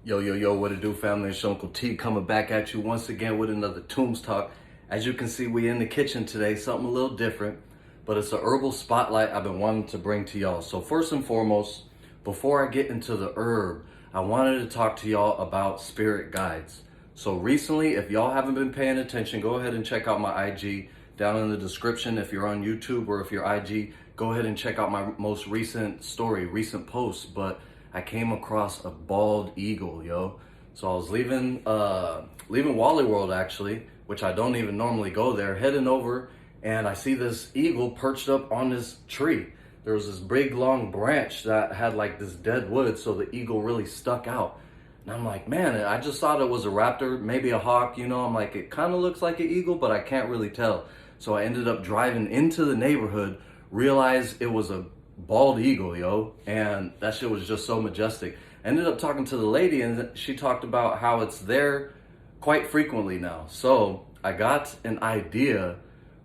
Yo, yo, yo, what it do, family? It's your Uncle T coming back at you once again with another Toombs talk. As you can see, we in the kitchen today, something a little different, but it's a herbal spotlight I've been wanting to bring to y'all. So first and foremost, before I get into the herb, I wanted to talk to y'all about spirit guides. So recently, if y'all haven't been paying attention, go ahead and check out my IG down in the description. If you're on YouTube or if you're IG, go ahead and check out my most recent story, recent post. But I came across a bald eagle, yo. So I was leaving Wally World actually, which I don't even normally go there, heading over, and I see this eagle perched up on this tree. There was this big long branch that had like this dead wood, so the eagle really stuck out. And I'm like, man, I just thought it was a raptor, maybe a hawk, you know. I'm like, it kind of looks like an eagle, but I can't really tell. So I ended up driving into the neighborhood, realized it was a bald eagle, yo, and that shit was just so majestic. I ended up talking to the lady, and she talked about how it's there quite frequently now. So I got an idea,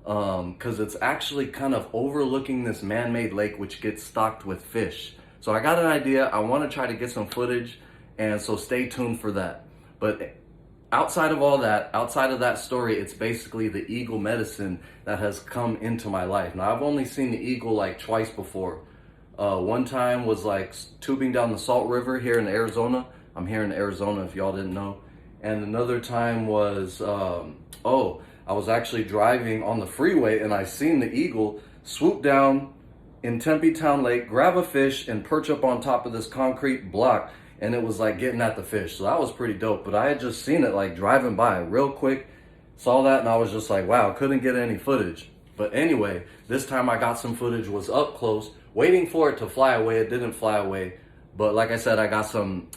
because it's actually kind of overlooking this man-made lake which gets stocked with fish. So I got an idea. I want to try to get some footage, and so stay tuned for that. But outside of all that, outside of that story, it's basically the eagle medicine that has come into my life. Now, I've only seen the eagle like twice before. One time was like tubing down the Salt River here in Arizona. I'm here in Arizona if y'all didn't know. And another time was, I was actually driving on the freeway and I seen the eagle swoop down in Tempe Town Lake, grab a fish and perch up on top of this concrete block. And it was like getting at the fish. So that was pretty dope. But I had just seen it like driving by real quick, saw that, and I was just like, wow, couldn't get any footage. But anyway, this time I got some footage, was up close, waiting for it to fly away. It didn't fly away. But like I said, I got some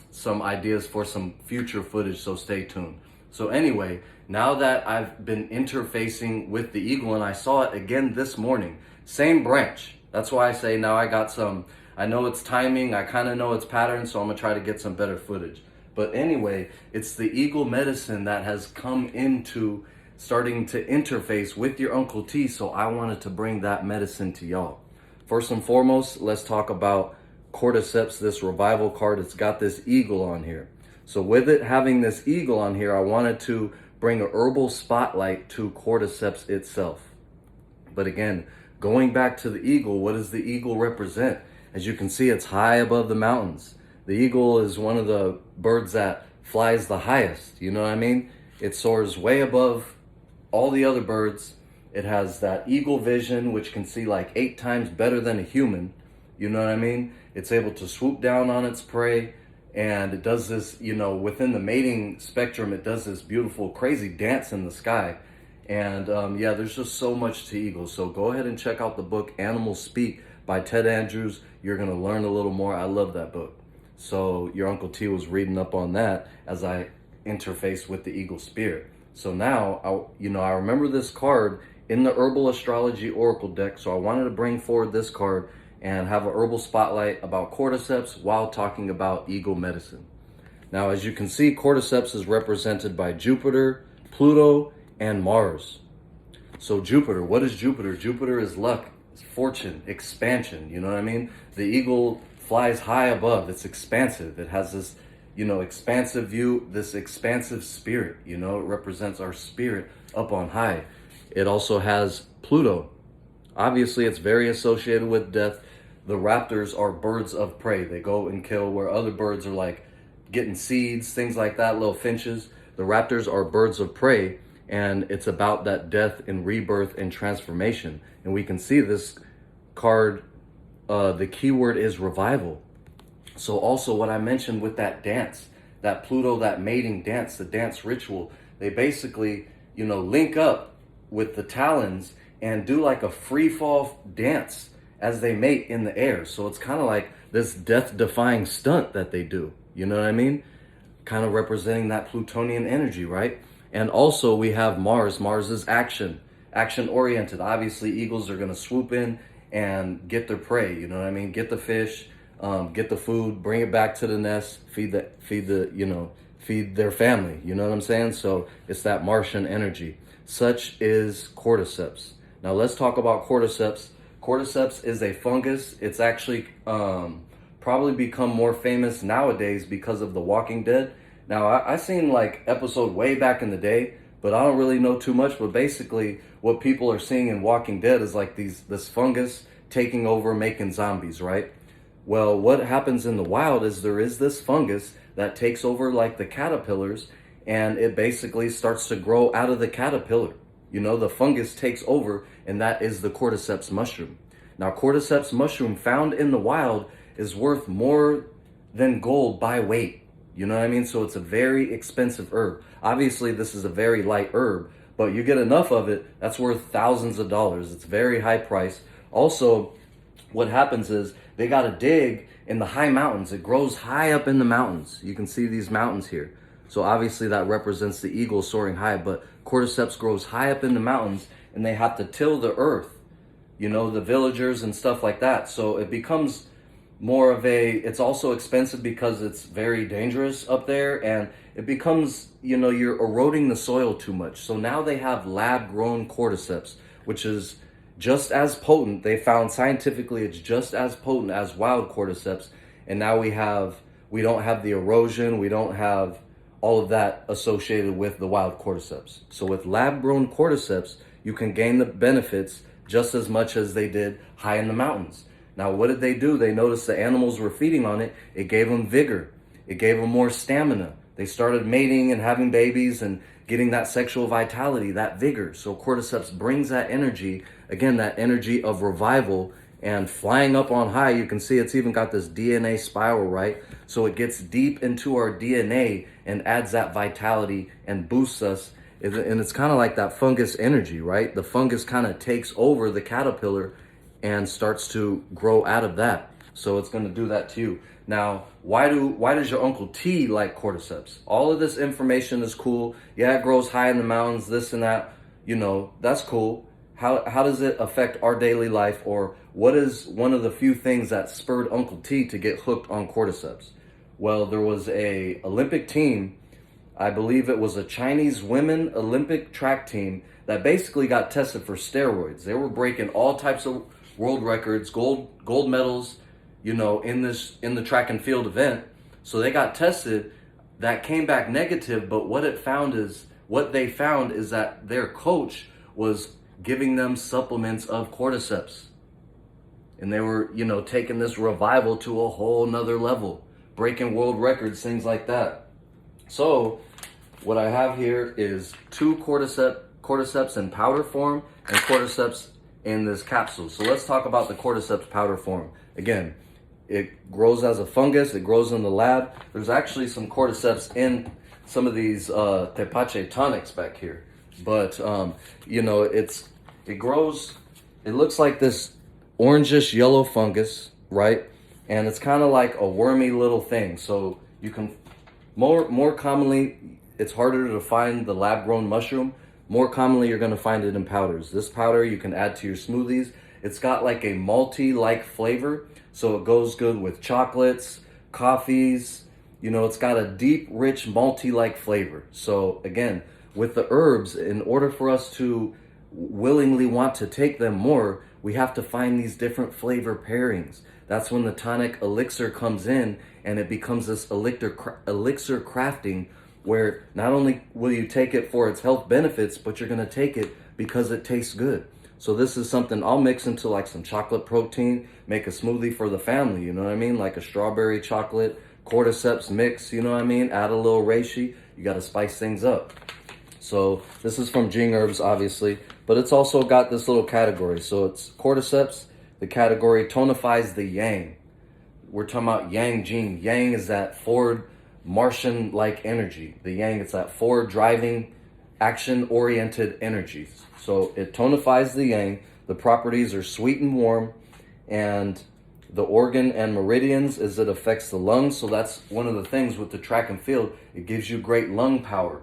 ideas for some future footage, so stay tuned. So anyway, now that I've been interfacing with the eagle and I saw it again this morning, same branch. That's why I say now I got some, I know it's timing, I kind of know its pattern, so I'm gonna try to get some better footage. But anyway, it's the eagle medicine that has come into starting to interface with your Uncle T, so I wanted to bring that medicine to y'all. First and foremost, let's talk about CORDYCEPS, this revival card. It's got this eagle on here. So with it having this eagle on here, I wanted to bring a herbal spotlight to CORDYCEPS itself. But again, going back to the eagle, what does the eagle represent? As you can see, it's high above the mountains. The eagle is one of the birds that flies the highest, you know what I mean? It soars way above all the other birds. It has that eagle vision, which can see like 8 times better than a human, you know what I mean? It's able to swoop down on its prey, and it does this, you know, within the mating spectrum, it does this beautiful, crazy dance in the sky. And yeah, there's just so much to eagles. So go ahead and check out the book Animals Speak by Ted Andrews. You're gonna learn a little more. I love that book. So your Uncle T was reading up on that as I interfaced with the eagle spirit. So now, I remember this card in the Herbal Astrology Oracle deck. So I wanted to bring forward this card and have a herbal spotlight about CORDYCEPS while talking about eagle medicine. Now, as you can see, CORDYCEPS is represented by Jupiter, Pluto, and Mars. So Jupiter, what is Jupiter? Jupiter is luck, fortune, expansion, you know what I mean? The eagle flies high above, it's expansive. It has this, expansive view, this expansive spirit, it represents our spirit up on high. It also has Pluto. Obviously, it's very associated with death. The raptors are birds of prey. They go and kill where other birds are like getting seeds, things like that, little finches. The raptors are birds of prey, and it's about that death and rebirth and transformation. And we can see this card, the keyword is revival. So also what I mentioned with that dance, that Pluto, that mating dance, the dance ritual, they basically, link up with the talons and do like a free fall dance as they mate in the air. So it's kind of like this death-defying stunt that they do. You know what I mean? Kind of representing that Plutonian energy, right? And also we have Mars. Mars is action-oriented. Obviously, eagles are going to swoop in and get their prey. You know what I mean? Get the fish, get the food, bring it back to the nest, feed their family. You know what I'm saying? So it's that Martian energy. Such is CORDYCEPS. Now let's talk about CORDYCEPS. Cordyceps is a fungus. It's actually probably become more famous nowadays because of The Walking Dead. Now, I seen like episode way back in the day, but I don't really know too much. But basically, what people are seeing in Walking Dead is like this fungus taking over, making zombies, right? Well, what happens in the wild is there is this fungus that takes over like the caterpillars, and it basically starts to grow out of the caterpillar. You know, the fungus takes over, and that is the cordyceps mushroom. Now, cordyceps mushroom found in the wild is worth more than gold by weight. You know what I mean? So it's a very expensive herb. Obviously, this is a very light herb, but you get enough of it, that's worth thousands of dollars. It's very high price. Also, what happens is they got to dig in the high mountains. It grows high up in the mountains. You can see these mountains here. So obviously that represents the eagle soaring high, but cordyceps grows high up in the mountains, and they have to till the earth, you know, the villagers and stuff like that. So it becomes more of it's also expensive because it's very dangerous up there, and it becomes, you know, you're eroding the soil too much. So now they have lab grown cordyceps, which is just as potent. They found scientifically it's just as potent as wild cordyceps. And now we don't have the erosion, we don't have all of that associated with the wild cordyceps. So with lab grown cordyceps, you can gain the benefits just as much as they did high in the mountains. Now, what did they do? They noticed the animals were feeding on it. It gave them vigor. It gave them more stamina. They started mating and having babies and getting that sexual vitality, that vigor. So cordyceps brings that energy, again, that energy of revival and flying up on high. You can see it's even got this DNA spiral, right? So it gets deep into our DNA and adds that vitality and boosts us. And it's kind of like that fungus energy, right? The fungus kind of takes over the caterpillar and starts to grow out of that. So it's going to do that to you. Now, why does your Uncle T like cordyceps? All of this information is cool. Yeah, it grows high in the mountains, this and that. You know, that's cool. How does it affect our daily life? Or what is one of the few things that spurred Uncle T to get hooked on cordyceps? Well, there was a Olympic team, I believe it was a Chinese women Olympic track team, that basically got tested for steroids. They were breaking all types of world records, gold medals, you know, in the track and field event. So they got tested, that came back negative, but what they found is that their coach was giving them supplements of cordyceps. And they were, you know, taking this revival to a whole nother level, breaking world records, things like that. So what I have here is 2 cordyceps in powder form and cordyceps in this capsule. So let's talk about the cordyceps powder form. Again, it grows as a fungus. It grows in the lab. There's actually some cordyceps in some of these tepache tonics back here. But, you know, it grows, it looks like this orangish yellow fungus, right? And it's kind of like a wormy little thing. So you can, more commonly, it's harder to find the lab-grown mushroom. More commonly, you're going to find it in powders. This powder you can add to your smoothies. It's got like a malty-like flavor, so it goes good with chocolates, coffees. You know, it's got a deep, rich, malty-like flavor. So again, with the herbs, in order for us to willingly want to take them more, we have to find these different flavor pairings. That's when the tonic elixir comes in, and it becomes this elixir crafting, where not only will you take it for its health benefits, but you're going to take it because it tastes good. So this is something I'll mix into like some chocolate protein, make a smoothie for the family, you know what I mean? Like a strawberry chocolate cordyceps mix, you know what I mean? Add a little reishi. You got to spice things up. So this is from Jing Herbs, obviously, but it's also got this little category. So it's cordyceps. The category tonifies the yang. We're talking about yang jing. Yang is that forward Martian-like energy. The yang, it's that forward driving, action-oriented energies. So it tonifies the yang. The properties are sweet and warm, and the organ and meridians is it affects the lungs. So that's one of the things with the track and field. It gives you great lung power.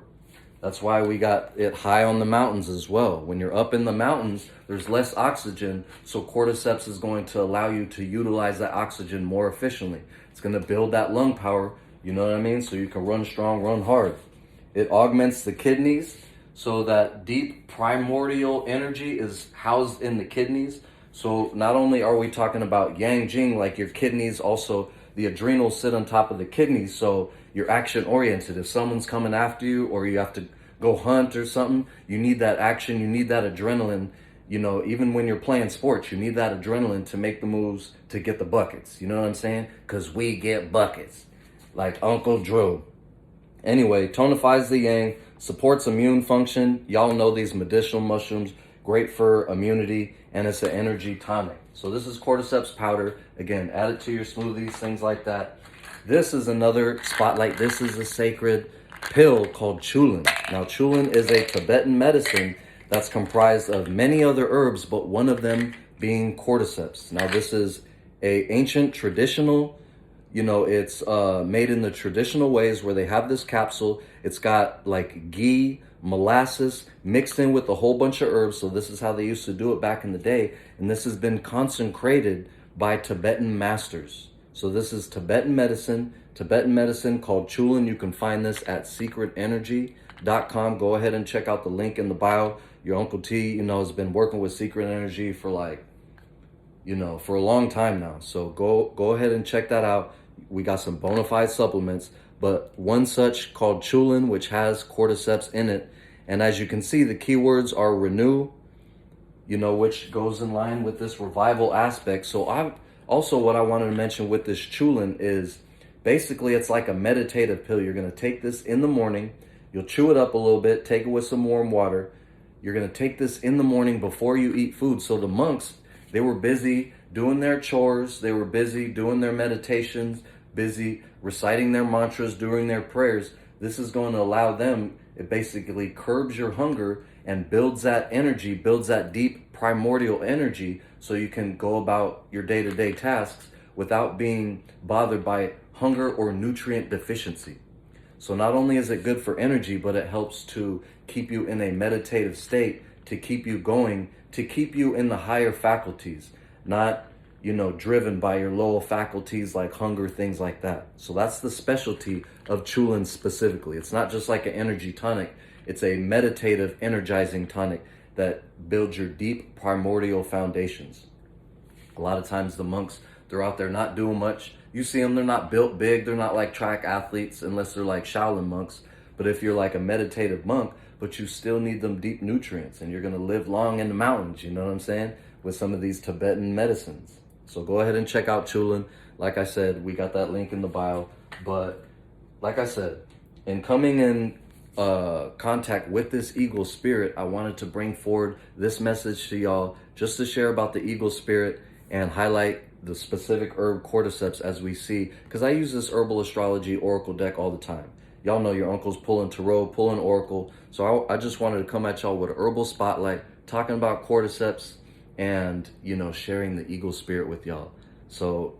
That's why we got it high on the mountains as well. When you're up in the mountains, there's less oxygen, so cordyceps is going to allow you to utilize that oxygen more efficiently. It's going to build that lung power, you know what I mean? So you can run strong, run hard. It augments the kidneys, so that deep primordial energy is housed in the kidneys. So not only are we talking about yang jing, like your kidneys also the adrenals sit on top of the kidneys, so you're action oriented. If someone's coming after you or you have to go hunt or something, you need that action, you need that adrenaline. You know, even when you're playing sports, you need that adrenaline to make the moves, to get the buckets. You know what I'm saying? Because we get buckets, like Uncle Drew. Anyway, tonifies the yang, supports immune function. Y'all know these medicinal mushrooms, great for immunity, and it's an energy tonic. So this is cordyceps powder. Again, add it to your smoothies, things like that. This is another spotlight. This is a sacred pill called chulin. Now, chulin is a Tibetan medicine that's comprised of many other herbs, but one of them being cordyceps. Now, this is a ancient traditional, you know, it's made in the traditional ways where they have this capsule. It's got like ghee, molasses mixed in with a whole bunch of herbs. So this is how they used to do it back in the day. And this has been consecrated by Tibetan masters. So this is Tibetan medicine called chulin. You can find this at secretenergy.com. Go ahead and check out the link in the bio. Your Uncle T, you know, has been working with Secret Energy for like, you know, for a long time now. So go ahead and check that out. We got some bona fide supplements, but one such called chulin, which has cordyceps in it. And as you can see, the keywords are renew, you know, which goes in line with this revival aspect. So what I wanted to mention with this chulin is basically it's like a meditative pill. You're going to take this in the morning. You'll chew it up a little bit, take it with some warm water. You're going to take this in the morning before you eat food. So the monks, they were busy doing their chores. They were busy doing their meditations, busy reciting their mantras, doing their prayers. This is going to allow them, it basically curbs your hunger and builds that energy, builds that deep primordial energy so you can go about your day-to-day tasks without being bothered by hunger or nutrient deficiency. So not only is it good for energy, but it helps to keep you in a meditative state, to keep you going, to keep you in the higher faculties, not, you know, driven by your lower faculties like hunger, things like that. So that's the specialty of chulin specifically. It's not just like an energy tonic. It's a meditative, energizing tonic that builds your deep primordial foundations. A lot of times the monks, they're out there not doing much. You see them, they're not built big. They're not like track athletes unless they're like Shaolin monks. But if you're like a meditative monk, but you still need them deep nutrients and you're going to live long in the mountains, you know what I'm saying? With some of these Tibetan medicines. So go ahead and check out chulin. Like I said, we got that link in the bio. But like I said, in coming in contact with this eagle spirit, I wanted to bring forward this message to y'all just to share about the eagle spirit and highlight the specific herb cordyceps as we see, because I use this herbal astrology oracle deck all the time. Y'all know your uncle's pulling tarot, pulling oracle. So I just wanted to come at y'all with an herbal spotlight, talking about cordyceps and, you know, sharing the eagle spirit with y'all. So,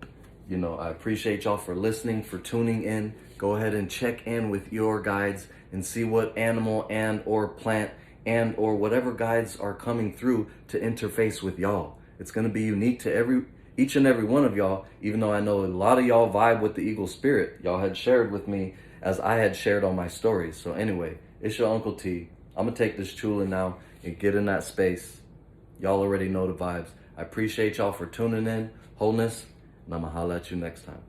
you know, I appreciate y'all for listening, for tuning in. Go ahead and check in with your guides and see what animal and or plant and or whatever guides are coming through to interface with y'all. It's going to be unique to each and every one of y'all, even though I know a lot of y'all vibe with the eagle spirit. Y'all had shared with me as I had shared on my stories. So anyway, it's your Uncle T. I'm going to take this chulin now and get in that space. Y'all already know the vibes. I appreciate y'all for tuning in. Wholeness, and I'm going to holler at you next time.